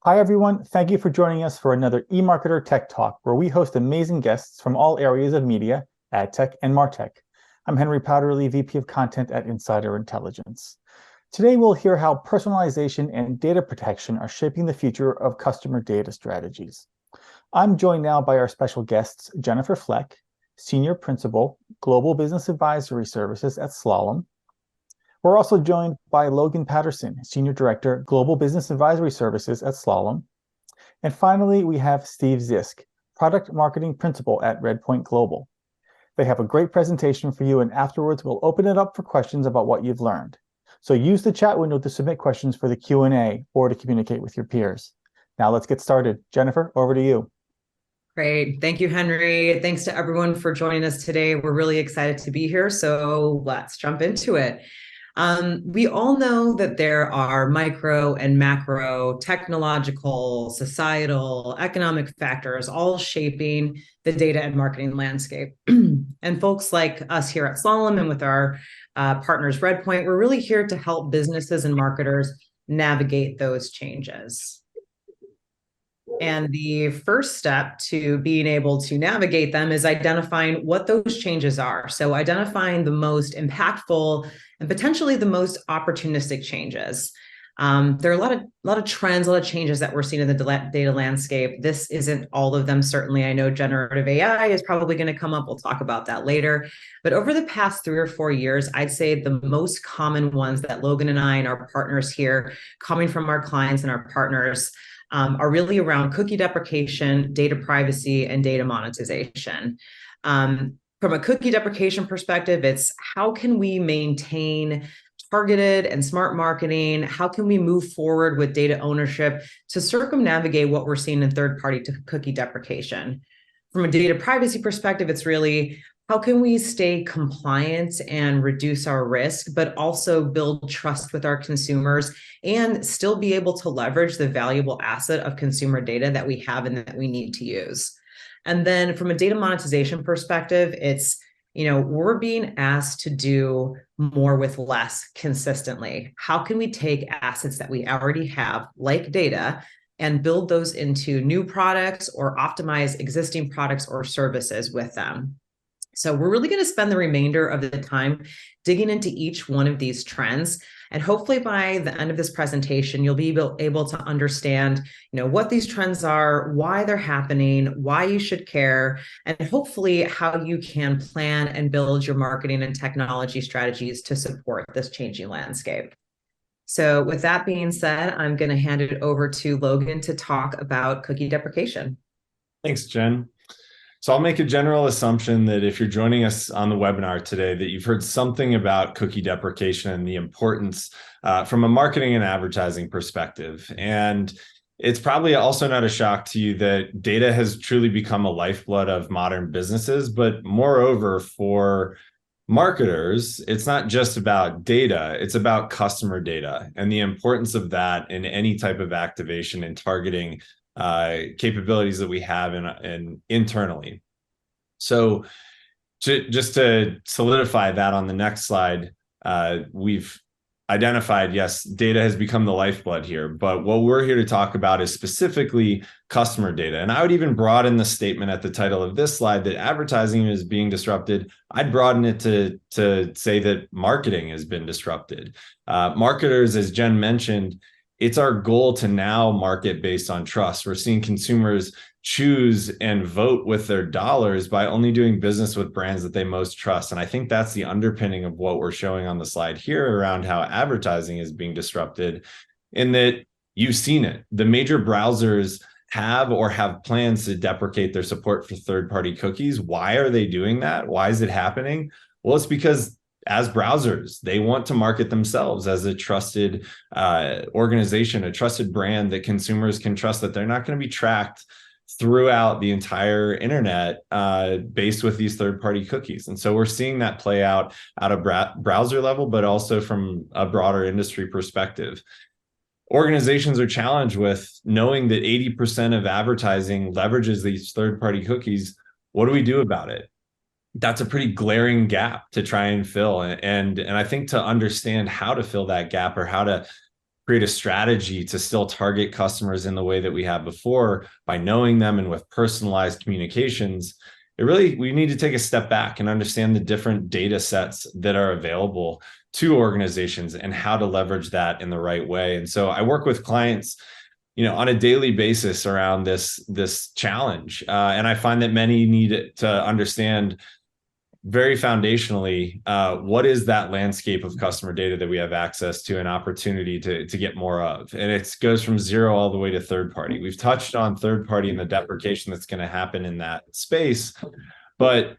Hi, everyone. Thank you for joining us for another eMarketer Tech Talk, where we host amazing guests from all areas of media, ad tech, and martech. I'm Henry Powderly, VP of Content at Insider Intelligence. Today, we'll hear how personalization and data protection are shaping the future of customer data strategies. I'm joined now by our special guests, Jennifer Fleck, Senior Principal, Global Business Advisory Services at Slalom. We're also joined by Logan Patterson, Senior Director, Global Business Advisory Services at Slalom. And finally, we have Steve Zisk, Product Marketing Principal at Redpoint Global. They have a great presentation for you, and afterwards we'll open it up for questions about what you've learned. So use the chat window to submit questions for the Q&A or to communicate with your peers. Now let's get started. Jennifer, over to you. Great. Thank you, Henry. Thanks to everyone for joining us today. We're really excited to be here, so let's jump into it. We all know that there are micro and macro technological, societal, economic factors all shaping the data and marketing landscape. And folks like us here at Slalom and with our partners Redpoint, we're really here to help businesses and marketers navigate those changes. And the first step to being able to navigate them is identifying what those changes are. So identifying the most impactful and potentially the most opportunistic changes. There are a lot of trends, a lot of changes that we're seeing in the data landscape. This isn't all of them. Certainly, I know generative AI is probably going to come up. We'll talk about that later. But over the past 3 or 4 years, I'd say the most common ones that Logan and I and our partners here, coming from our clients and our partners, are really around cookie deprecation, data privacy, and data monetization. From a cookie deprecation perspective, it's how can we maintain targeted and smart marketing? How can we move forward with data ownership to circumnavigate what we're seeing in third-party cookie deprecation? From a data privacy perspective, it's really how can we stay compliant and reduce our risk, but also build trust with our consumers and still be able to leverage the valuable asset of consumer data that we have and that we need to use. And then from a data monetization perspective, it's, we're being asked to do more with less consistently. How can we take assets that we already have, like data, and build those into new products or optimize existing products or services with them? So we're really going to spend the remainder of the time digging into each one of these trends. And hopefully by the end of this presentation, you'll be able to understand, what these trends are, why they're happening, why you should care, and hopefully how you can plan and build your marketing and technology strategies to support this changing landscape. So with that being said, I'm going to hand it over to Logan to talk about cookie deprecation. Thanks, Jen. So I'll make a general assumption that if you're joining us on the webinar today, that you've heard something about cookie deprecation and the importance from a marketing and advertising perspective. And it's probably also not a shock to you that data has truly become a lifeblood of modern businesses, but moreover, for marketers, it's not just about data, it's about customer data and the importance of that in any type of activation and targeting capabilities that we have in internally. So just to solidify that on the next slide, we've identified, yes, data has become the lifeblood here, but what we're here to talk about is specifically customer data. And I would even broaden the statement at the title of this slide that advertising is being disrupted. I'd broaden it to say that marketing has been disrupted. Marketers, as Jen mentioned, it's our goal to now market based on trust. We're seeing consumers choose and vote with their dollars by only doing business with brands that they most trust. And I think that's the underpinning of what we're showing on the slide here around how advertising is being disrupted, in that you've seen it. The major browsers have or have plans to deprecate their support for third-party cookies. Why are they doing that? Why is it happening? Well, it's because as browsers, they want to market themselves as a trusted organization, a trusted brand that consumers can trust, that they're not going to be tracked throughout the entire internet based with these third-party cookies. And so we're seeing that play out at a browser level, but also from a broader industry perspective. Organizations are challenged with knowing that 80% of advertising leverages these third-party cookies. What do we do about it? That's a pretty glaring gap to try and fill. And I think to understand how to fill that gap or how to create a strategy to still target customers in the way that we have before by knowing them and with personalized communications, we need to take a step back and understand the different data sets that are available to organizations and how to leverage that in the right way. And so I work with clients, on a daily basis around this challenge. And I find that many need to understand very foundationally, what is that landscape of customer data that we have access to, an opportunity to get more of? And it goes from zero all the way to third party. We've touched on third party and the deprecation that's going to happen in that space, but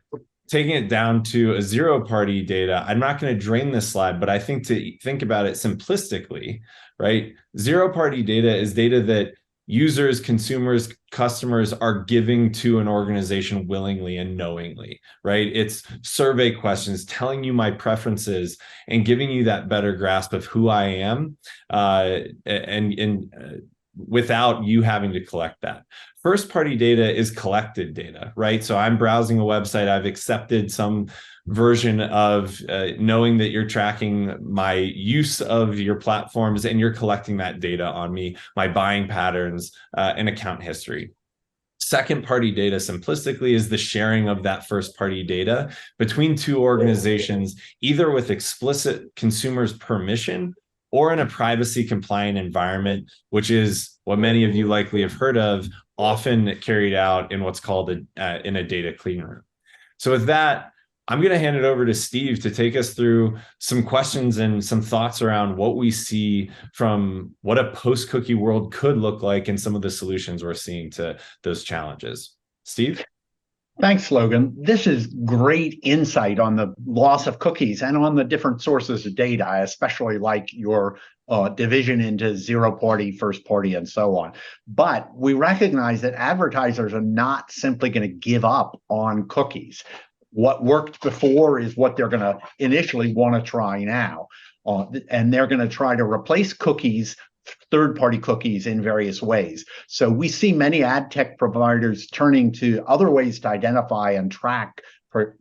taking it down to a zero party data, I'm not going to drain this slide, but I think to think about it simplistically, right? Zero party data is data that users, consumers, customers are giving to an organization willingly and knowingly, right? It's survey questions telling you my preferences and giving you that better grasp of who I am, and without you having to collect that. First party data is collected data, right? So I'm browsing a website, I've accepted some version of knowing that you're tracking my use of your platforms and you're collecting that data on me, my buying patterns, and account history. Second party data simplistically is the sharing of that first party data between two organizations, either with explicit consumers' permission or in a privacy compliant environment, which is what many of you likely have heard of, often carried out in what's called in a data clean room. So with that, I'm going to hand it over to Steve to take us through some questions and some thoughts around what we see from what a post-cookie world could look like and some of the solutions we're seeing to those challenges. Steve? Thanks, Logan. This is great insight on the loss of cookies and on the different sources of data. I especially like your division into zero party, first party, and so on. But we recognize that advertisers are not simply going to give up on cookies. What worked before is what they're going to initially want to try now. And they're going to try to replace cookies, third-party cookies, in various ways. So we see many ad tech providers turning to other ways to identify and track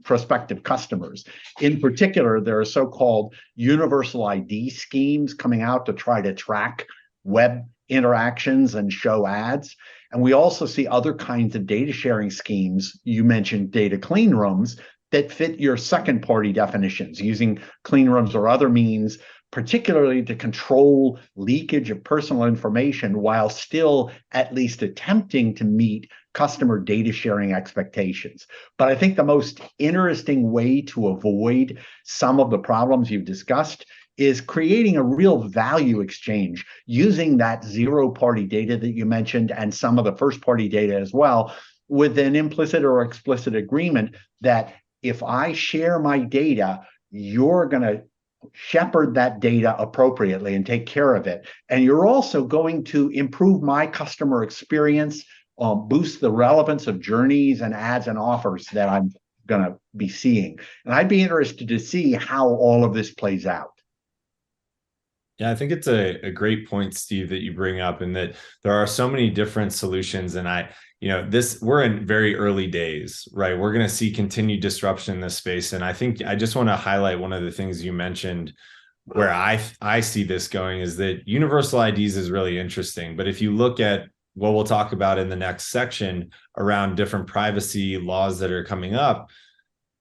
prospective customers. In particular, there are so-called universal ID schemes coming out to try to track web interactions and show ads. And we also see other kinds of data sharing schemes. You mentioned data clean rooms that fit your second party definitions, using clean rooms or other means, particularly to control leakage of personal information while still at least attempting to meet customer data sharing expectations. But I think the most interesting way to avoid some of the problems you've discussed is creating a real value exchange using that zero party data that you mentioned and some of the first party data as well, with an implicit or explicit agreement that if I share my data, you're going to shepherd that data appropriately and take care of it. And you're also going to improve my customer experience, boost the relevance of journeys and ads and offers that I'm going to be seeing. And I'd be interested to see how all of this plays out. Yeah, I think it's a great point, Steve, that you bring up, and that there are so many different solutions. And we're in very early days, right? We're going to see continued disruption in this space. And I think I just want to highlight one of the things you mentioned where I see this going is that universal IDs is really interesting. But if you look at what we'll talk about in the next section around different privacy laws that are coming up,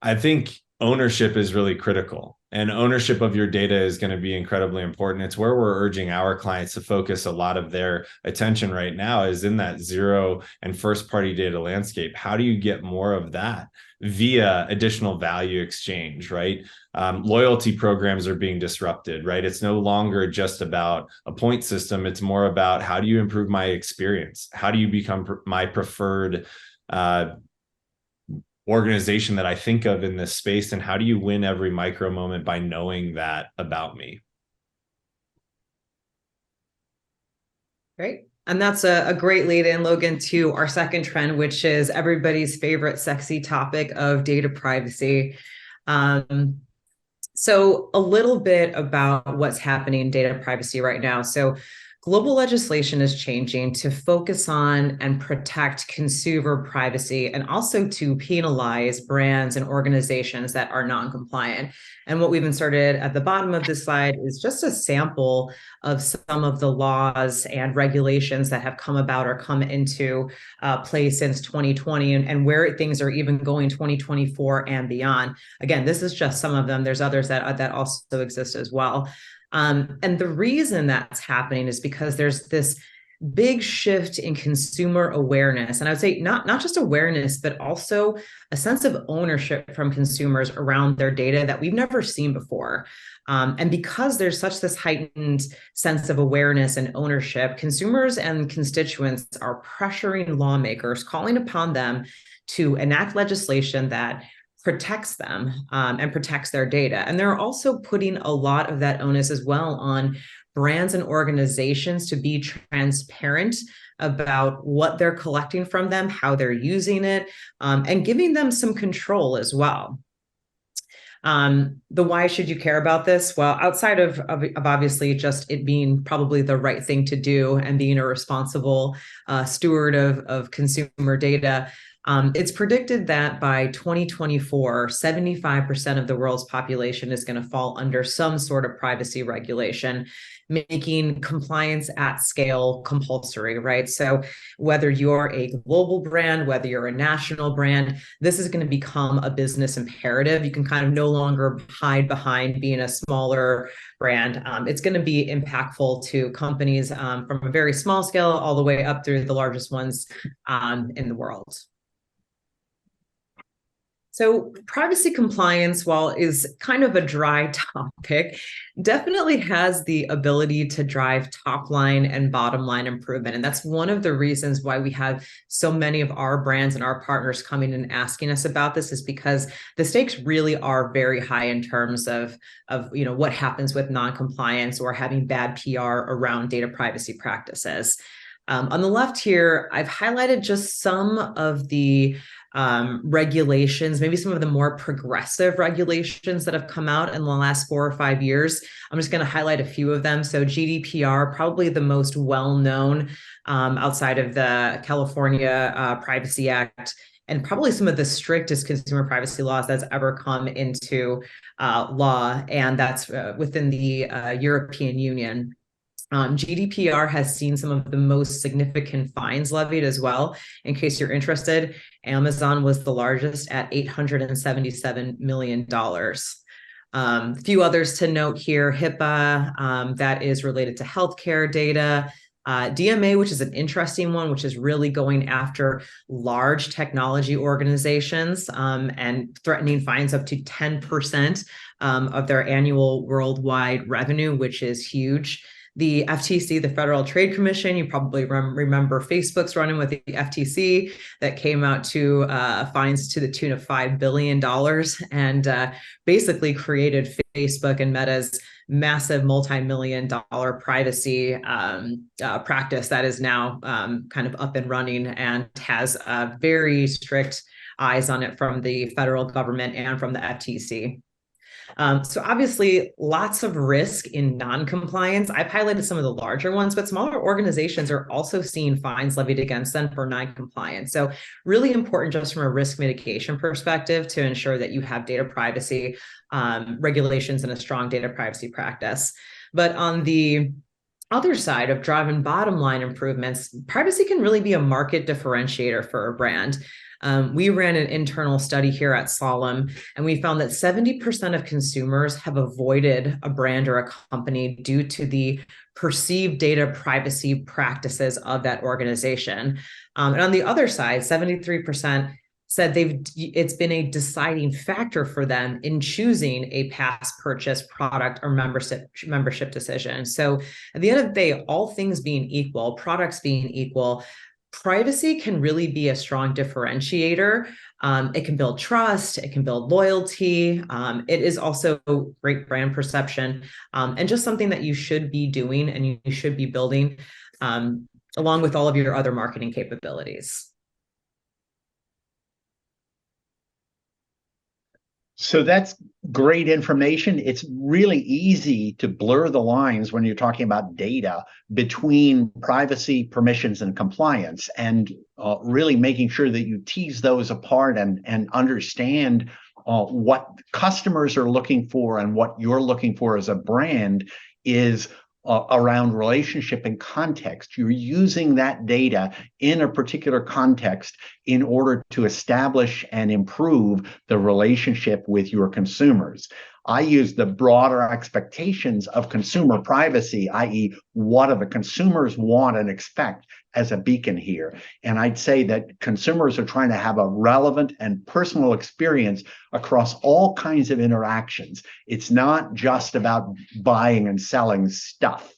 I think ownership is really critical. And ownership of your data is going to be incredibly important. It's where we're urging our clients to focus a lot of their attention right now, is in that zero and first party data landscape. How do you get more of that via additional value exchange, right? Loyalty programs are being disrupted, right? It's no longer just about a point system. It's more about how do you improve my experience? How do you become my preferred organization that I think of in this space, and how do you win every micro moment by knowing that about me? Great. And that's a great lead in, Logan, to our second trend, which is everybody's favorite sexy topic of data privacy. So a little bit about what's happening in data privacy right now. So global legislation is changing to focus on and protect consumer privacy and also to penalize brands and organizations that are non-compliant. And what we've inserted at the bottom of this slide is just a sample of some of the laws and regulations that have come about or come into play since 2020 and where things are even going 2024 and beyond. Again, this is just some of them. There's others that also exist as well. And the reason that's happening is because there's this big shift in consumer awareness. And I would say not just awareness, but also a sense of ownership from consumers around their data that we've never seen before. And because there's such this heightened sense of awareness and ownership, consumers and constituents are pressuring lawmakers, calling upon them to enact legislation that protects them and protects their data. And they're also putting a lot of that onus as well on brands and organizations to be transparent about what they're collecting from them, how they're using it, and giving them some control as well. The why should you care about this? Well, outside of obviously just it being probably the right thing to do and being a responsible steward of consumer data, it's predicted that by 2024, 75% of the world's population is going to fall under some sort of privacy regulation, making compliance at scale compulsory, right? So whether you're a global brand, whether you're a national brand, this is going to become a business imperative. You can kind of no longer hide behind being a smaller brand. It's going to be impactful to companies from a very small scale all the way up through the largest ones in the world. So privacy compliance, while is kind of a dry topic, definitely has the ability to drive top line and bottom line improvement. And that's one of the reasons why we have so many of our brands and our partners coming and asking us about this, is because the stakes really are very high in terms of what happens with non-compliance or having bad PR around data privacy practices. On the left here, I've highlighted just some of the regulations, maybe some of the more progressive regulations that have come out in the last 4 or 5 years. I'm just going to highlight a few of them. So GDPR, probably the most well-known outside of the California Privacy Act, and probably some of the strictest consumer privacy laws that's ever come into law, and that's within the European Union. GDPR has seen some of the most significant fines levied as well. In case you're interested, Amazon was the largest at $877 million. A few others to note here: HIPAA, that is related to healthcare data. DMA, which is an interesting one, which is really going after large technology organizations and threatening fines up to 10% of their annual worldwide revenue, which is huge. The FTC, the Federal Trade Commission, you probably remember Facebook's running with the FTC that came out to fines to the tune of $5 billion and basically created Facebook and Meta's massive multi-million-dollar privacy practice that is now kind of up and running and has very strict eyes on it from the federal government and from the FTC. So obviously lots of risk in non-compliance. I've highlighted some of the larger ones, but smaller organizations are also seeing fines levied against them for non-compliance. So really important just from a risk mitigation perspective to ensure that you have data privacy regulations and a strong data privacy practice. But on the other side of driving bottom line improvements, privacy can really be a market differentiator for a brand. We ran an internal study here at Slalom, and we found that 70% of consumers have avoided a brand or a company due to the perceived data privacy practices of that organization. And on the other side, 73% said it's been a deciding factor for them in choosing a past purchase product or membership decision. So at the end of the day, all things being equal, products being equal, privacy can really be a strong differentiator. It can build trust, it can build loyalty. It is also great brand perception and just something that you should be doing and you should be building along with all of your other marketing capabilities. So that's great information. It's really easy to blur the lines when you're talking about data between privacy, permissions, and compliance, and really making sure that you tease those apart and understand what customers are looking for and what you're looking for as a brand is around relationship and context. You're using that data in a particular context in order to establish and improve the relationship with your consumers. I use the broader expectations of consumer privacy, i.e., what do the consumers want and expect, as a beacon here. And I'd say that consumers are trying to have a relevant and personal experience across all kinds of interactions. It's not just about buying and selling stuff.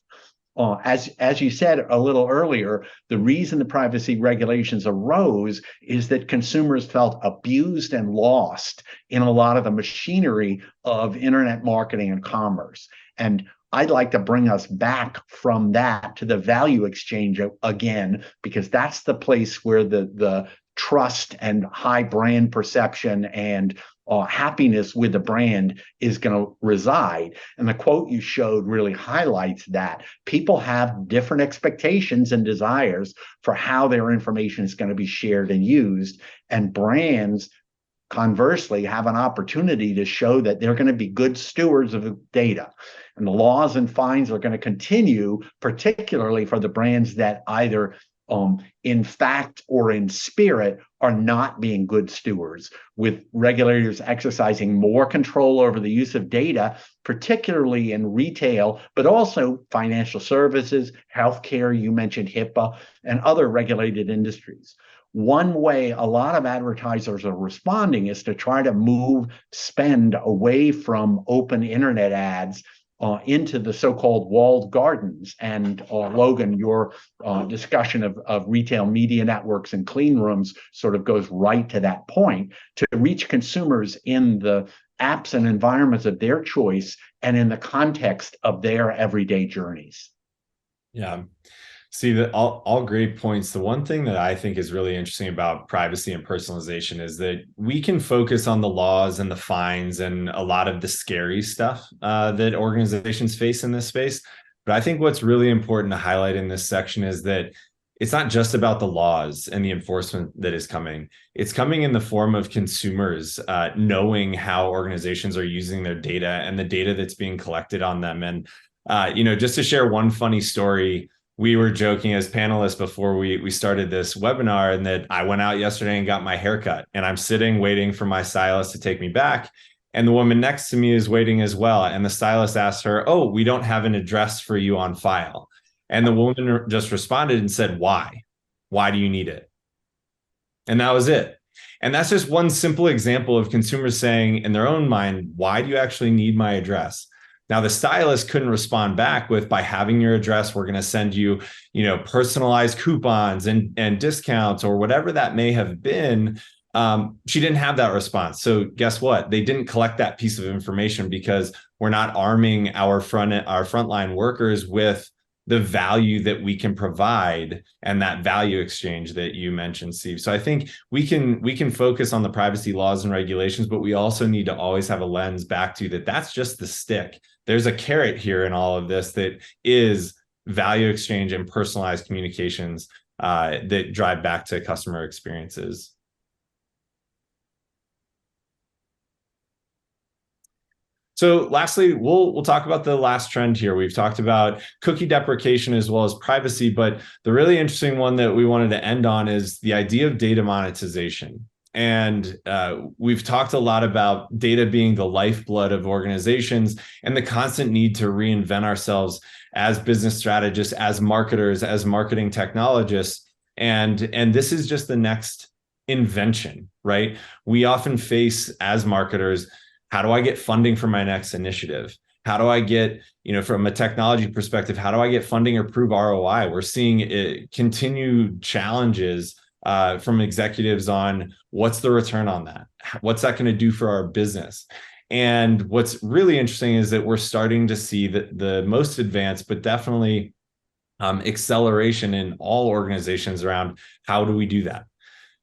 As you said a little earlier, the reason the privacy regulations arose is that consumers felt abused and lost in a lot of the machinery of internet marketing and commerce. And I'd like to bring us back from that to the value exchange again, because that's the place where the trust and high brand perception and happiness with the brand is going to reside. And the quote you showed really highlights that. People have different expectations and desires for how their information is going to be shared and used. And brands, conversely, have an opportunity to show that they're going to be good stewards of the data. And the laws and fines are going to continue, particularly for the brands that either in fact or in spirit are not being good stewards, with regulators exercising more control over the use of data, particularly in retail, but also financial services, healthcare, you mentioned HIPAA, and other regulated industries. One way a lot of advertisers are responding is to try to move spend away from open internet ads into the so-called walled gardens. And Logan, your discussion of retail media networks and clean rooms sort of goes right to that point, to reach consumers in the apps and environments of their choice and in the context of their everyday journeys. Yeah. See, that all great points. The one thing that I think is really interesting about privacy and personalization is that we can focus on the laws and the fines and a lot of the scary stuff that organizations face in this space. But I think what's really important to highlight in this section is that it's not just about the laws and the enforcement that is coming. It's coming in the form of consumers knowing how organizations are using their data and the data that's being collected on them. And, just to share one funny story, we were joking as panelists before we started this webinar, and that I went out yesterday and got my haircut, and I'm sitting waiting for my stylist to take me back. And the woman next to me is waiting as well. And the stylist asked her, "Oh, we don't have an address for you on file." And the woman just responded and said, "Why? Why do you need it?" And that was it. And that's just one simple example of consumers saying in their own mind, "Why do you actually need my address?" Now, the stylist couldn't respond back with, "By having your address, we're going to send you, personalized coupons and discounts," or whatever that may have been. She didn't have that response. So guess what? They didn't collect that piece of information because we're not arming our frontline workers with the value that we can provide and that value exchange that you mentioned, Steve. So I think we can focus on the privacy laws and regulations, but we also need to always have a lens back to that. That's just the stick. There's a carrot here in all of this that is value exchange and personalized communications that drive back to customer experiences. So lastly, we'll talk about the last trend here. We've talked about cookie deprecation as well as privacy, but the really interesting one that we wanted to end on is the idea of data monetization. And we've talked a lot about data being the lifeblood of organizations and the constant need to reinvent ourselves as business strategists, as marketers, as marketing technologists. And this is just the next invention, right? We often face as marketers, how do I get funding for my next initiative? How do I get, from a technology perspective, how do I get funding or prove ROI? We're seeing continued challenges from executives on what's the return on that? What's that going to do for our business? And what's really interesting is that we're starting to see the most advanced, but definitely acceleration in all organizations around how do we do that?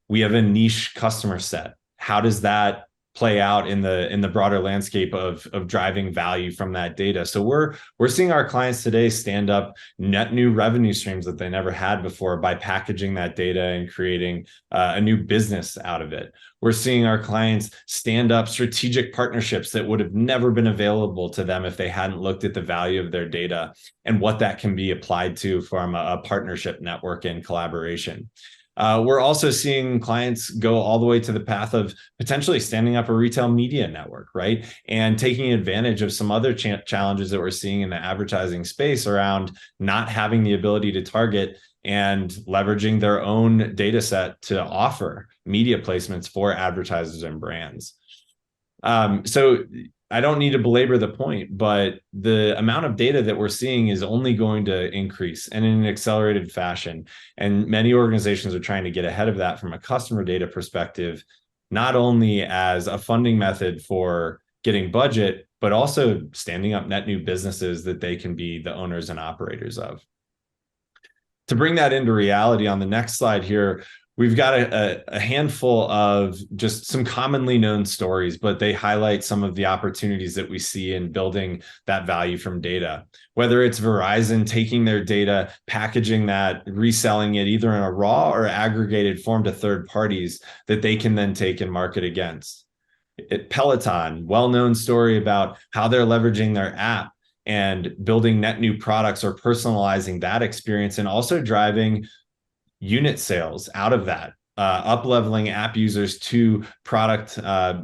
We have a niche customer set. How does that play out in the broader landscape of driving value from that data. So we're seeing our clients today stand up net new revenue streams that they never had before by packaging that data and creating a new business out of it. We're seeing our clients stand up strategic partnerships that would have never been available to them if they hadn't looked at the value of their data and what that can be applied to from a partnership network and collaboration. We're also seeing clients go all the way to the path of potentially standing up a retail media network, right? And taking advantage of some other challenges that we're seeing in the advertising space around not having the ability to target and leveraging their own data set to offer media placements for advertisers and brands. So I don't need to belabor the point, but the amount of data that we're seeing is only going to increase and in an accelerated fashion. And many organizations are trying to get ahead of that from a customer data perspective, not only as a funding method for getting budget, but also standing up net new businesses that they can be the owners and operators of. To bring that into reality, on the next slide here, we've got a handful of just some commonly known stories, but they highlight some of the opportunities that we see in building that value from data. Whether it's Verizon taking their data, packaging that, reselling it either in a raw or aggregated form to third parties that they can then take and market against. Peloton, well-known story about how they're leveraging their app and building net new products or personalizing that experience and also driving unit sales out of that, up-leveling app users to product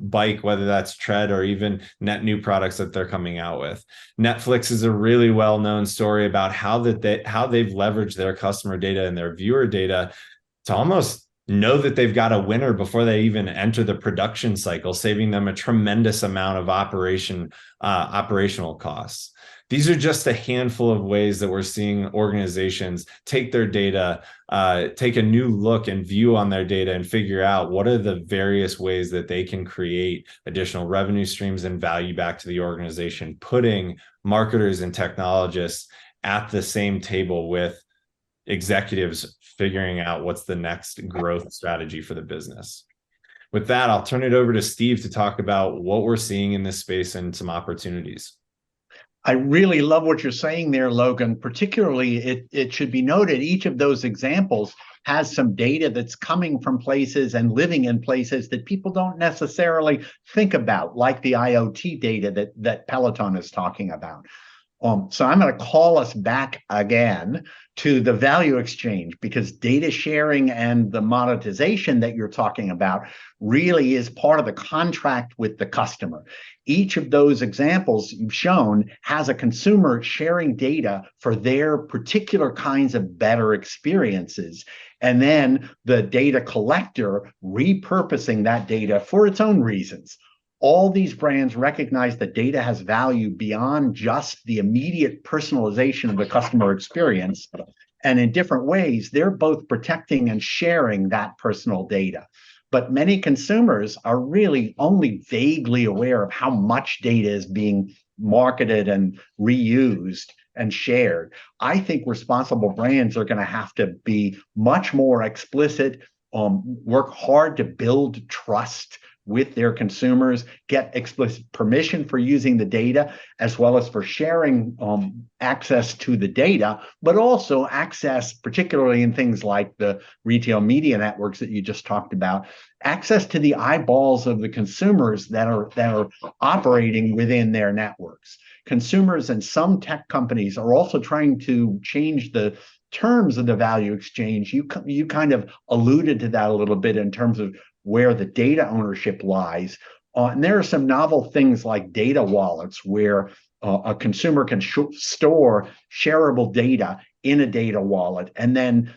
bike, whether that's tread or even net new products that they're coming out with. Netflix is a really well-known story about how they've leveraged their customer data and their viewer data to almost know that they've got a winner before they even enter the production cycle, saving them a tremendous amount of operational costs. These are just a handful of ways that we're seeing organizations take their data, take a new look and view on their data and figure out what are the various ways that they can create additional revenue streams and value back to the organization, putting marketers and technologists at the same table with executives figuring out what's the next growth strategy for the business. With that, I'll turn it over to Steve to talk about what we're seeing in this space and some opportunities. I really love what you're saying there, Logan. Particularly, it should be noted each of those examples has some data that's coming from places and living in places that people don't necessarily think about, like the IoT data that Peloton is talking about. So I'm going to call us back again to the value exchange, because data sharing and the monetization that you're talking about really is part of the contract with the customer. Each of those examples you've shown has a consumer sharing data for their particular kinds of better experiences, and then the data collector repurposing that data for its own reasons. All these brands recognize that data has value beyond just the immediate personalization of the customer experience. And in different ways, they're both protecting and sharing that personal data. But many consumers are really only vaguely aware of how much data is being marketed and reused and shared. I think responsible brands are going to have to be much more explicit, work hard to build trust with their consumers, get explicit permission for using the data, as well as for sharing access to the data, but also access, particularly in things like the retail media networks that you just talked about, access to the eyeballs of the consumers that are operating within their networks. Consumers and some tech companies are also trying to change the terms of the value exchange. You kind of alluded to that a little bit in terms of where the data ownership lies. And there are some novel things like data wallets where a consumer can store shareable data in a data wallet and then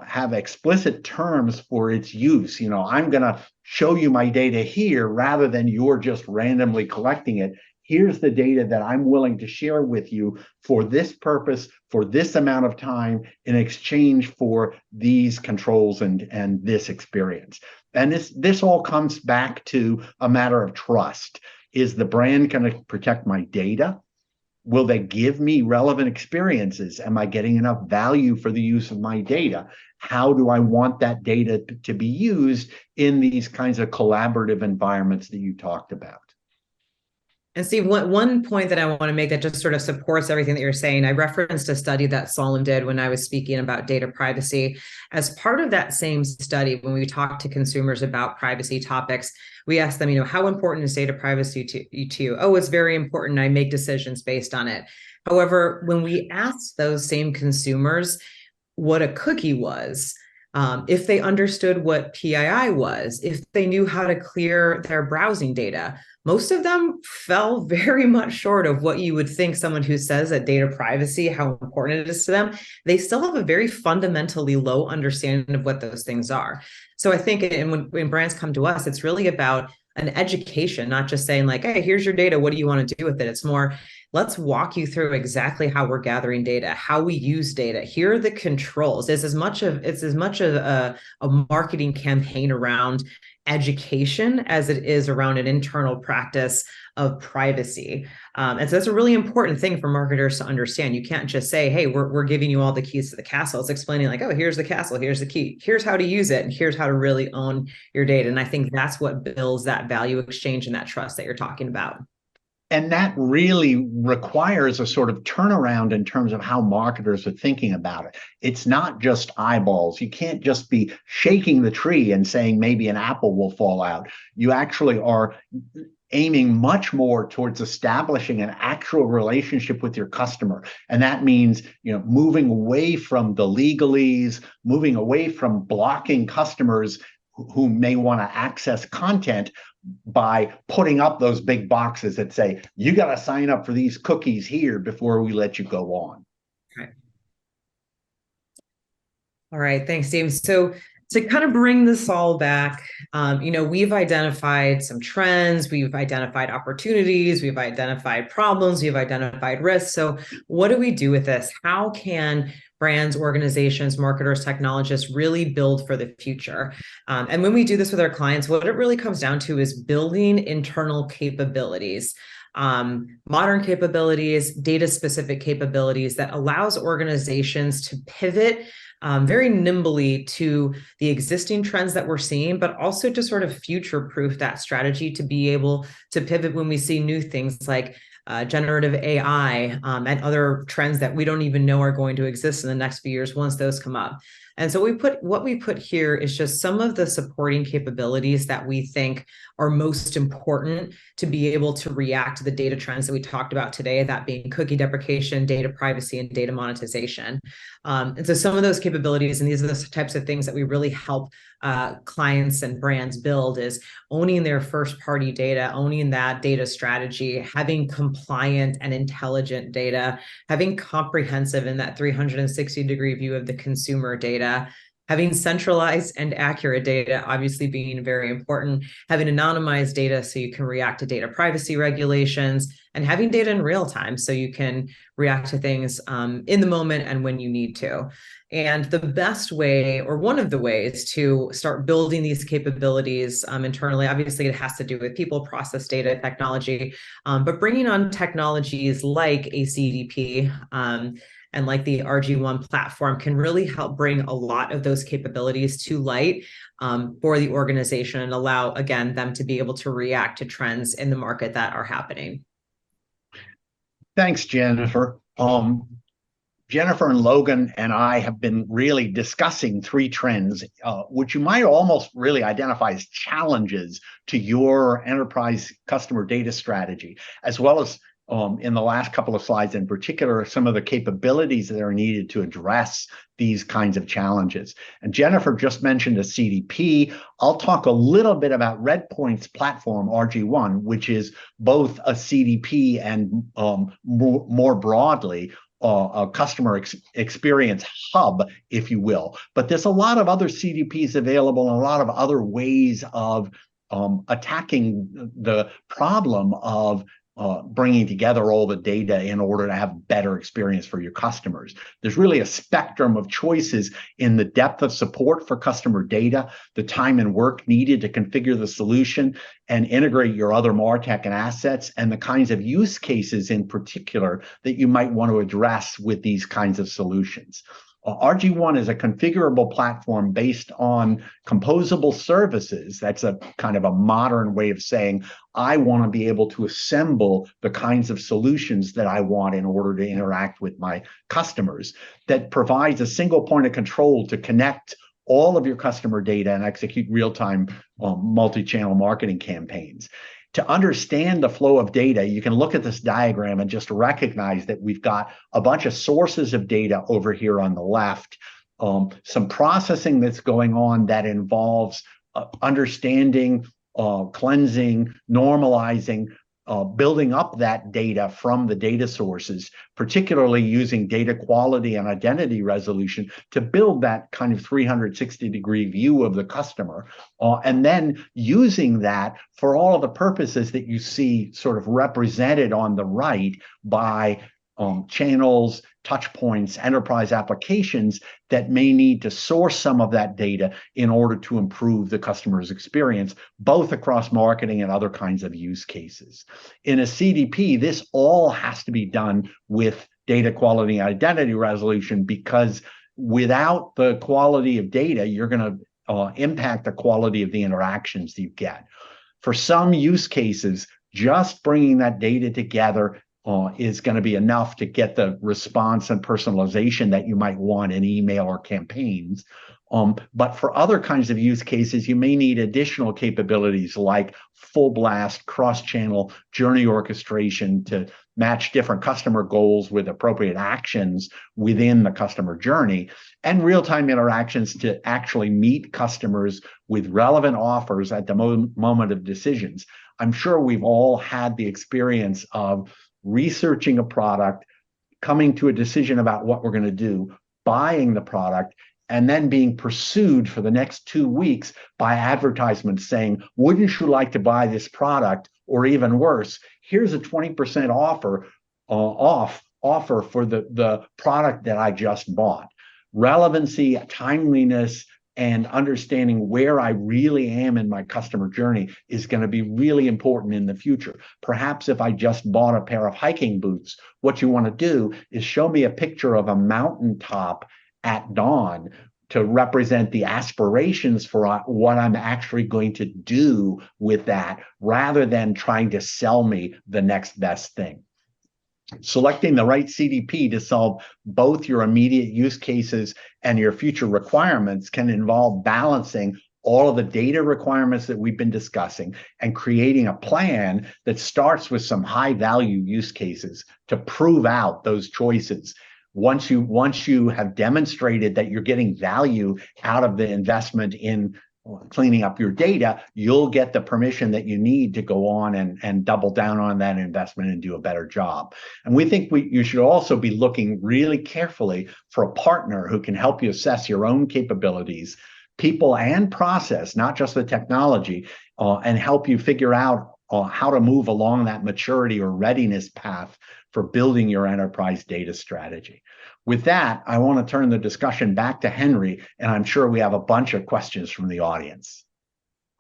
have explicit terms for its use. You know, I'm going to show you my data here rather than you're just randomly collecting it. Here's the data that I'm willing to share with you for this purpose, for this amount of time, in exchange for these controls and this experience. And this all comes back to a matter of trust. Is the brand going to protect my data? Will they give me relevant experiences? Am I getting enough value for the use of my data? How do I want that data to be used in these kinds of collaborative environments that you talked about? And Steve, one point that I want to make that just sort of supports everything that you're saying, I referenced a study that Slalom did when I was speaking about data privacy. As part of that same study, when we talked to consumers about privacy topics, we asked them, how important is data privacy to you? Oh, it's very important. I make decisions based on it. However, when we asked those same consumers what a cookie was, if they understood what PII was, if they knew how to clear their browsing data, most of them fell very much short of what you would think someone who says that data privacy, how important it is to them. They still have a very fundamentally low understanding of what those things are. So I think, and when brands come to us, it's really about an education, not just saying like, hey, here's your data. What do you want to do with it? It's more, let's walk you through exactly how we're gathering data, how we use data. Here are the controls. It's as much of a marketing campaign around education as it is around an internal practice of privacy. And so that's a really important thing for marketers to understand. You can't just say, hey, we're giving you all the keys to the castle. It's explaining like, oh, here's the castle, here's the key, here's how to use it, and here's how to really own your data. And I think that's what builds that value exchange and that trust that you're talking about. And that really requires a sort of turnaround in terms of how marketers are thinking about it. It's not just eyeballs. You can't just be shaking the tree and saying maybe an apple will fall out. You actually are aiming much more towards establishing an actual relationship with your customer. And that means, moving away from the legalese, moving away from blocking customers who may want to access content by putting up those big boxes that say, you got to sign up for these cookies here before we let you go on. Okay. All right. Thanks, Steve. So to kind of bring this all back, we've identified some trends, we've identified opportunities, we've identified problems, we've identified risks. So what do we do with this? How can brands, organizations, marketers, technologists really build for the future? And when we do this with our clients, what it really comes down to is building internal capabilities. Modern capabilities, data-specific capabilities that allows organizations to pivot very nimbly to the existing trends that we're seeing, but also to sort of future-proof that strategy to be able to pivot when we see new things like generative AI and other trends that we don't even know are going to exist in the next few years once those come up. And so what we put here is just some of the supporting capabilities that we think are most important to be able to react to the data trends that we talked about today, that being cookie deprecation, data privacy, and data monetization. And so some of those capabilities, and these are the types of things that we really help clients and brands build, is owning their first party data, owning that data strategy, having compliant and intelligent data, having comprehensive in that 360-degree view of the consumer data, having centralized and accurate data, obviously being very important, having anonymized data so you can react to data privacy regulations, and having data in real time so you can react to things in the moment and when you need to. And the best way, or one of the ways to start building these capabilities internally, obviously it has to do with people, process, data, technology, but bringing on technologies like a CDP and like the RG1 platform can really help bring a lot of those capabilities to light for the organization and allow, again, them to be able to react to trends in the market that are happening. Thanks, Jennifer. Jennifer and Logan and I have been really discussing three trends, which you might almost really identify as challenges to your enterprise customer data strategy, as well as in the last couple of slides in particular, some of the capabilities that are needed to address these kinds of challenges. And Jennifer just mentioned a CDP. I'll talk a little bit about Redpoint's platform, RG1, which is both a CDP and more broadly, a customer experience hub, if you will. But there's a lot of other CDPs available and a lot of other ways of attacking the problem of bringing together all the data in order to have better experience for your customers. There's really a spectrum of choices in the depth of support for customer data, the time and work needed to configure the solution and integrate your other MarTech and assets, and the kinds of use cases in particular that you might want to address with these kinds of solutions. RG1 is a configurable platform based on composable services. That's a kind of a modern way of saying, I want to be able to assemble the kinds of solutions that I want in order to interact with my customers, that provides a single point of control to connect all of your customer data and execute real-time multi-channel marketing campaigns. To understand the flow of data, you can look at this diagram and just recognize that we've got a bunch of sources of data over here on the left, some processing that's going on that involves understanding, cleansing, normalizing, building up that data from the data sources, particularly using data quality and identity resolution to build that kind of 360-degree view of the customer, and then using that for all of the purposes that you see sort of represented on the right by channels, touch points, enterprise applications that may need to source some of that data in order to improve the customer's experience, both across marketing and other kinds of use cases. In a CDP, this all has to be done with data quality and identity resolution, because without the quality of data, you're going to impact the quality of the interactions you get. For some use cases, just bringing that data together is going to be enough to get the response and personalization that you might want in email or campaigns. But for other kinds of use cases, you may need additional capabilities like full blast, cross-channel journey orchestration to match different customer goals with appropriate actions within the customer journey, and real-time interactions to actually meet customers with relevant offers at the moment of decisions. I'm sure we've all had the experience of researching a product, coming to a decision about what we're going to do, buying the product, and then being pursued for the next 2 weeks by advertisements saying, wouldn't you like to buy this product? Or even worse, here's a 20% offer for the product that I just bought. Relevancy, timeliness, and understanding where I really am in my customer journey is going to be really important in the future. Perhaps if I just bought a pair of hiking boots, what you want to do is show me a picture of a mountaintop at dawn to represent the aspirations for what I'm actually going to do with that, rather than trying to sell me the next best thing. Selecting the right CDP to solve both your immediate use cases and your future requirements can involve balancing all of the data requirements that we've been discussing and creating a plan that starts with some high value use cases to prove out those choices. Once you have demonstrated that you're getting value out of the investment in cleaning up your data, you'll get the permission that you need to go on and double down on that investment and do a better job. And we think you should also be looking really carefully for a partner who can help you assess your own capabilities, people and process, not just the technology, and help you figure out how to move along that maturity or readiness path for building your enterprise data strategy. With that, I want to turn the discussion back to Henry, and I'm sure we have a bunch of questions from the audience.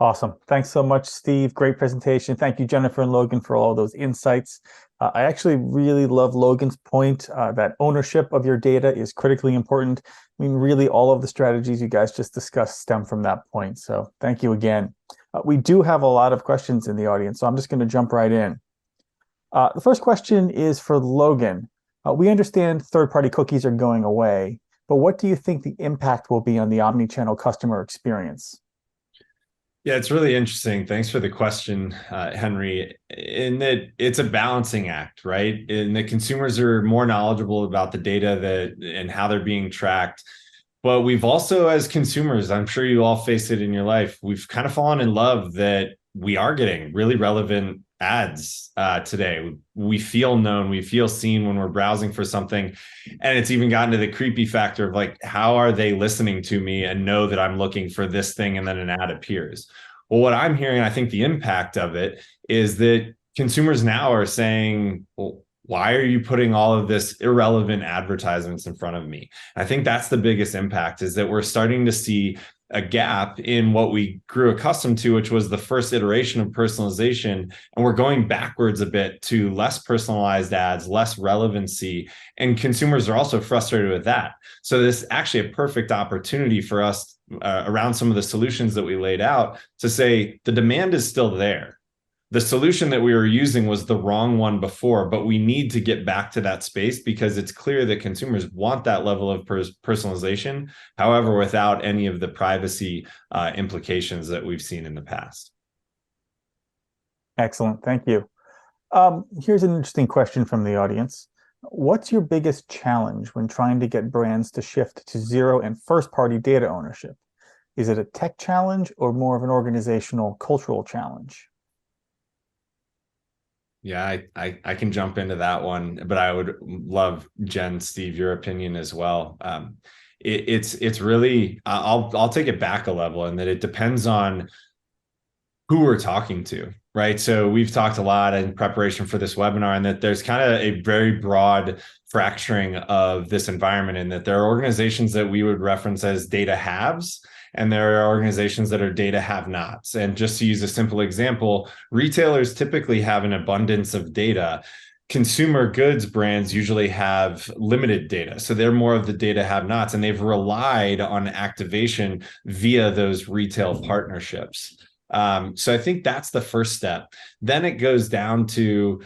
Awesome. Thanks so much, Steve. Great presentation. Thank you, Jennifer and Logan, for all those insights. I actually really love Logan's point that ownership of your data is critically important. I mean, really, all of the strategies you guys just discussed stem from that point. So thank you again. We do have a lot of questions in the audience, so I'm just going to jump right in. The first question is for Logan. We understand third-party cookies are going away, but what do you think the impact will be on the omnichannel customer experience? Yeah, it's really interesting. Thanks for the question, Henry. In that it's a balancing act, right? And the consumers are more knowledgeable about the data and how they're being tracked. But we've also, as consumers, I'm sure you all face it in your life, we've kind of fallen in love that we are getting really relevant ads today. We feel known, we feel seen when we're browsing for something. And it's even gotten to the creepy factor of like, how are they listening to me and know that I'm looking for this thing and then an ad appears? Well, what I'm hearing, I think the impact of it is that consumers now are saying, well, why are you putting all of this irrelevant advertisements in front of me? I think that's the biggest impact, is that we're starting to see a gap in what we grew accustomed to, which was the first iteration of personalization. And we're going backwards a bit to less personalized ads, less relevancy. And consumers are also frustrated with that. So this is actually a perfect opportunity for us around some of the solutions that we laid out to say the demand is still there. The solution that we were using was the wrong one before, but we need to get back to that space because it's clear that consumers want that level of personalization, however, without any of the privacy implications that we've seen in the past. Excellent, thank you. Here's an interesting question from the audience. What's your biggest challenge when trying to get brands to shift to zero and first-party data ownership? Is it a tech challenge or more of an organizational, cultural challenge? Yeah, I can jump into that one, but I would love, Jen, Steve, your opinion as well. It's really, I'll take it back a level, in that it depends on who we're talking to, right? So we've talked a lot in preparation for this webinar, and that there's kind of a very broad fracturing of this environment, in that there are organizations that we would reference as data haves, and there are organizations that are data have-nots. And just to use a simple example, retailers typically have an abundance of data. Consumer goods brands usually have limited data. So they're more of the data have-nots, and they've relied on activation via those retail partnerships. So I think that's the first step. Then it goes down to,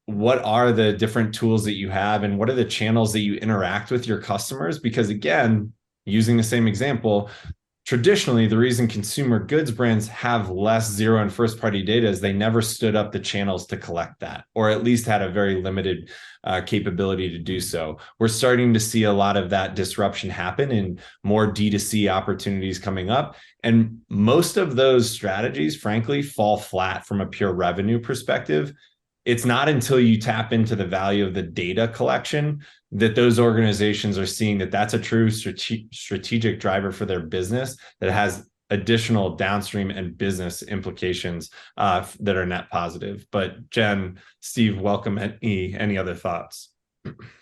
what are the different tools that you have, and what are the channels that you interact with your customers? Because again, using the same example, traditionally, the reason consumer goods brands have less zero and first party data is they never stood up the channels to collect that, or at least had a very limited capability to do so. We're starting to see a lot of that disruption happen, and more D2C opportunities coming up. And most of those strategies, frankly, fall flat from a pure revenue perspective. It's not until you tap into the value of the data collection that those organizations are seeing that that's a true strategic driver for their business that has additional downstream and business implications that are net positive. But Jen, Steve, welcome any other thoughts?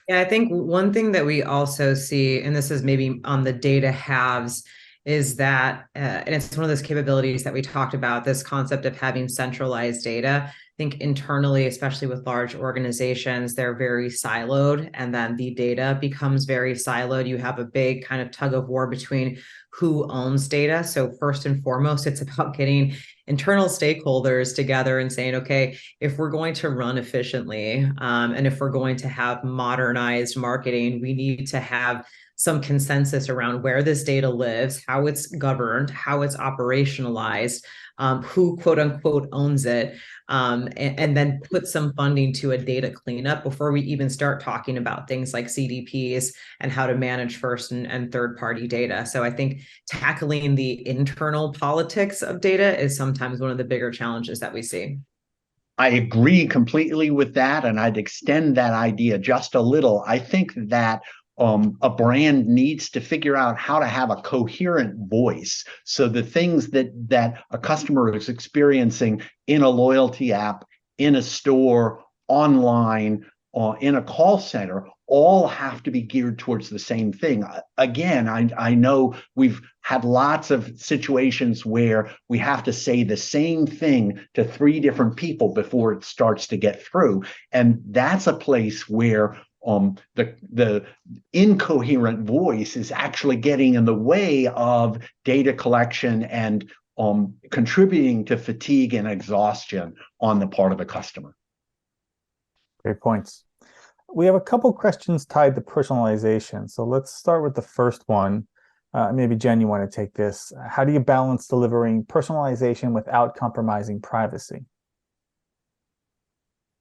Yeah, I think one thing that we also see, and this is maybe on the data halves, is that, and it's one of those capabilities that we talked about, this concept of having centralized data. I think internally, especially with large organizations, they're very siloed, and then the data becomes very siloed. You have a big kind of tug of war between who owns data. So first and foremost, it's about getting internal stakeholders together and saying, okay, if we're going to run efficiently, and if we're going to have modernized marketing, we need to have some consensus around where this data lives, how it's governed, how it's operationalized, who quote unquote owns it, and then put some funding to a data cleanup before we even start talking about things like CDPs and how to manage first and third party data. So I think tackling the internal politics of data is sometimes one of the bigger challenges that we see. I agree completely with that, and I'd extend that idea just a little. I think that a brand needs to figure out how to have a coherent voice. So the things that a customer is experiencing in a loyalty app, in a store, online, in a call center, all have to be geared towards the same thing. Again, I know we've had lots of situations where we have to say the same thing to 3 different people before it starts to get through. And that's a place where the incoherent voice is actually getting in the way of data collection and contributing to fatigue and exhaustion on the part of the customer. Great points. We have a couple questions tied to personalization. So let's start with the first one. Maybe Jen, you want to take this. How do you balance delivering personalization without compromising privacy?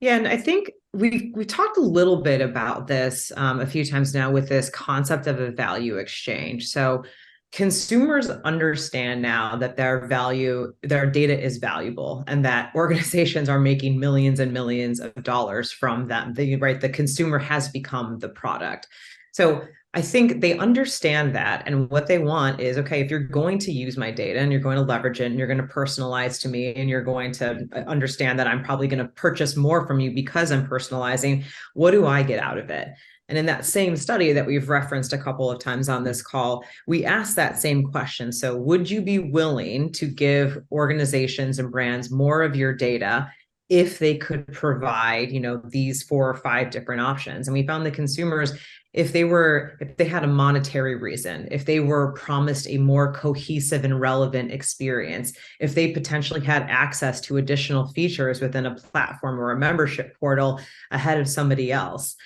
Yeah, and I think we talked a little bit about this a few times now with this concept of a value exchange. So consumers understand now that their data is valuable, and that organizations are making millions and millions of dollars from them. The consumer has become the product. So I think they understand that. And what they want is, okay, if you're going to use my data and you're going to leverage it and you're going to personalize to me and you're going to understand that I'm probably going to purchase more from you because I'm personalizing, what do I get out of it? And in that same study that we've referenced a couple of times on this call, we asked that same question. So would you be willing to give organizations and brands more of your data if they could provide, these 4 or 5 different options? And we found the consumers, if they had a monetary reason, if they were promised a more cohesive and relevant experience, if they potentially had access to additional features within a platform or a membership portal ahead of somebody else,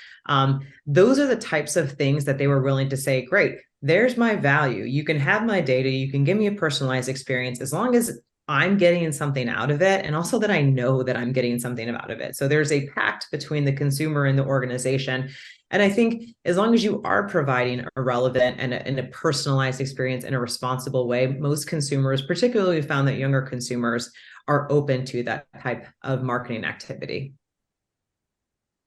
those are the types of things that they were willing to say, great, there's my value. You can have my data. You can give me a personalized experience as long as I'm getting something out of it, and also that I know that I'm getting something out of it. So there's a pact between the consumer and the organization. And I think as long as you are providing a relevant and a personalized experience in a responsible way, most consumers, particularly found that younger consumers, are open to that type of marketing activity.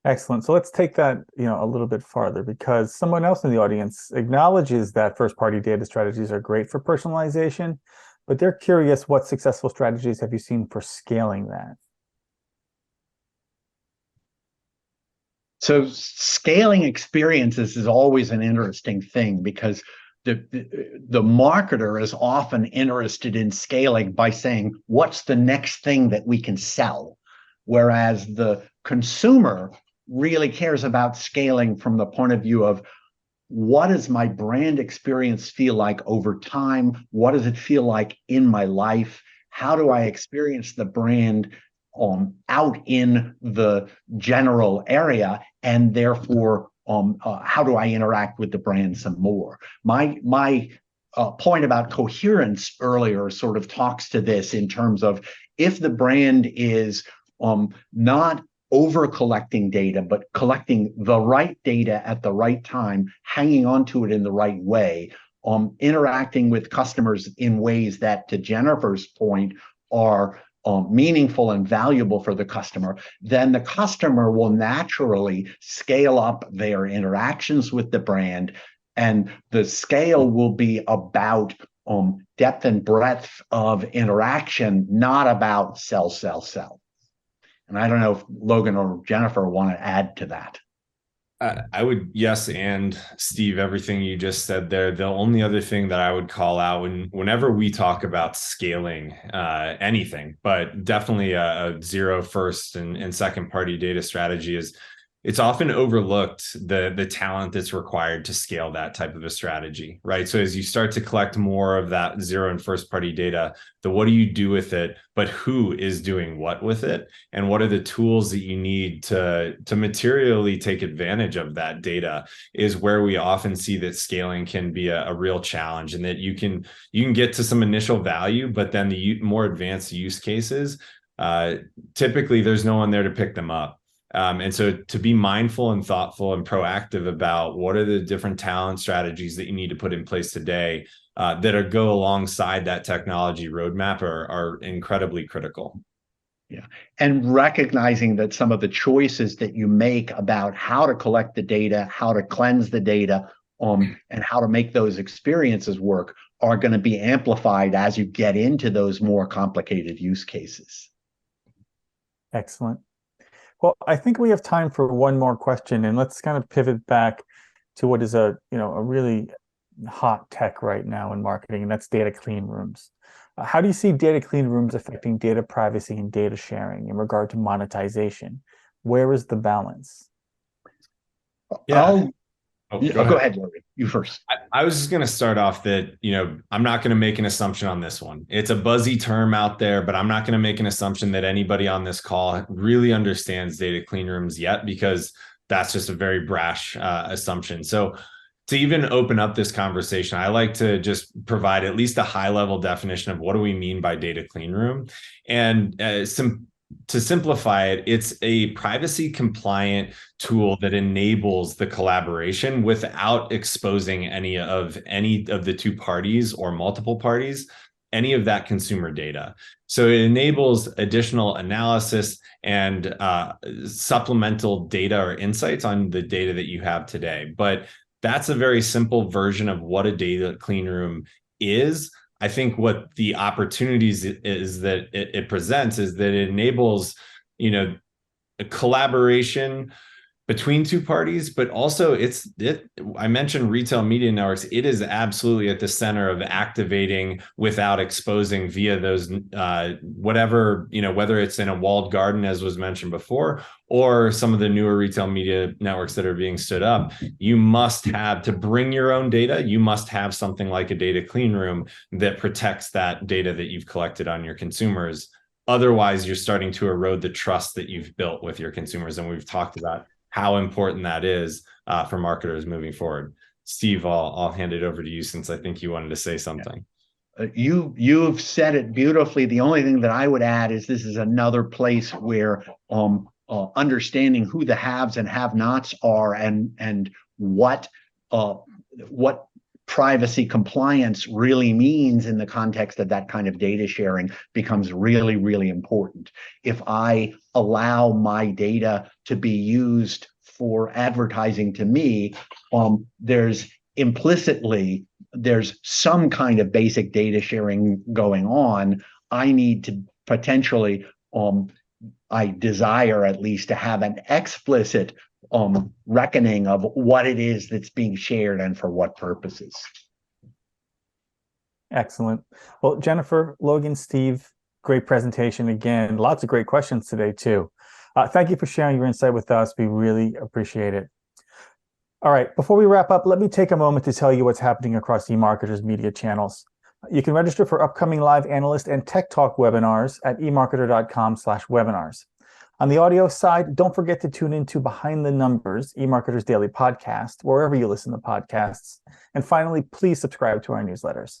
Excellent. So let's take that, a little bit farther, because someone else in the audience acknowledges that first-party data strategies are great for personalization, but they're curious, what successful strategies have you seen for scaling that? So scaling experiences is always an interesting thing, because the marketer is often interested in scaling by saying, what's the next thing that we can sell? Whereas the consumer really cares about scaling from the point of view of, what does my brand experience feel like over time? What does it feel like in my life? How do I experience the brand out in the general area? And therefore, how do I interact with the brand some more? My point about coherence earlier sort of talks to this, in terms of, if the brand is not over collecting data, but collecting the right data at the right time, hanging on to it in the right way, interacting with customers in ways that, to Jennifer's point, are meaningful and valuable for the customer, then the customer will naturally scale up their interactions with the brand. And the scale will be about depth and breadth of interaction, not about sell, sell, sell. And I don't know if Logan or Jennifer want to add to that. I would, yes, and Steve, everything you just said there. The only other thing that I would call out, whenever we talk about scaling anything, but definitely a zero first and second party data strategy, is it's often overlooked the talent that's required to scale that type of a strategy, right? So as you start to collect more of that zero and first party data, what do you do with it, but who is doing what with it? And what are the tools that you need to materially take advantage of that data, is where we often see that scaling can be a real challenge, and that you can get to some initial value, but then the more advanced use cases, typically there's no one there to pick them up. And so to be mindful and thoughtful and proactive about what are the different talent strategies that you need to put in place today that go alongside that technology roadmap are incredibly critical. Yeah. And recognizing that some of the choices that you make about how to collect the data, how to cleanse the data, and how to make those experiences work are going to be amplified as you get into those more complicated use cases. Excellent. Well, I think we have time for one more question, and let's kind of pivot back to what is a really hot tech right now in marketing, and that's data clean rooms. How do you see data clean rooms affecting data privacy and data sharing in regard to monetization? Where is the balance? Yeah. Go ahead, Logan. You first. I was just going to start off that, I'm not going to make an assumption on this one. It's a buzzy term out there, but I'm not going to make an assumption that anybody on this call really understands data clean rooms yet, because that's just a very brash assumption. So to even open up this conversation, I like to just provide at least a high level definition of what do we mean by data clean room. And to simplify it, it's a privacy compliant tool that enables the collaboration without exposing any of the two parties or multiple parties, any of that consumer data. So it enables additional analysis and supplemental data or insights on the data that you have today. But That's a very simple version of what a data clean room is. I think what the opportunities is that it presents is that it enables, a collaboration between two parties, but also I mentioned retail media networks. It is absolutely at the center of activating without exposing via those, whatever, whether it's in a walled garden, as was mentioned before, or some of the newer retail media networks that are being stood up. You must have, to bring your own data, you must have something like a data clean room that protects that data that you've collected on your consumers. Otherwise, you're starting to erode the trust that you've built with your consumers. And we've talked about how important that is for marketers moving forward. Steve, I'll hand it over to you, since I think you wanted to say something. You've said it beautifully. The only thing that I would add is this is another place where understanding who the haves and have-nots are, and what privacy compliance really means in the context of that kind of data sharing becomes really, really important. If I allow my data to be used for advertising to me, there's some kind of basic data sharing going on. I need to potentially, I desire at least to have an explicit reckoning of what it is that's being shared and for what purposes. Excellent. Well, Jennifer, Logan, Steve, great presentation again. Lots of great questions today too. Thank you for sharing your insight with us. We really appreciate it. All right, before we wrap up, let me take a moment to tell you what's happening across eMarketer's media channels. You can register for upcoming live analyst and tech talk webinars at emarketer.com/webinars. On the audio side, don't forget to tune into Behind the Numbers, eMarketer's daily podcast, wherever you listen to podcasts. And finally, please subscribe to our newsletters.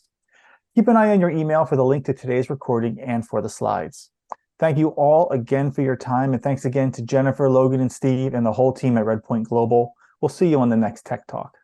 Keep an eye on your email for the link to today's recording and for the slides. Thank you all again for your time, and thanks again to Jennifer, Logan, and Steve, and the whole team at Redpoint Global. We'll see you on the next Tech Talk.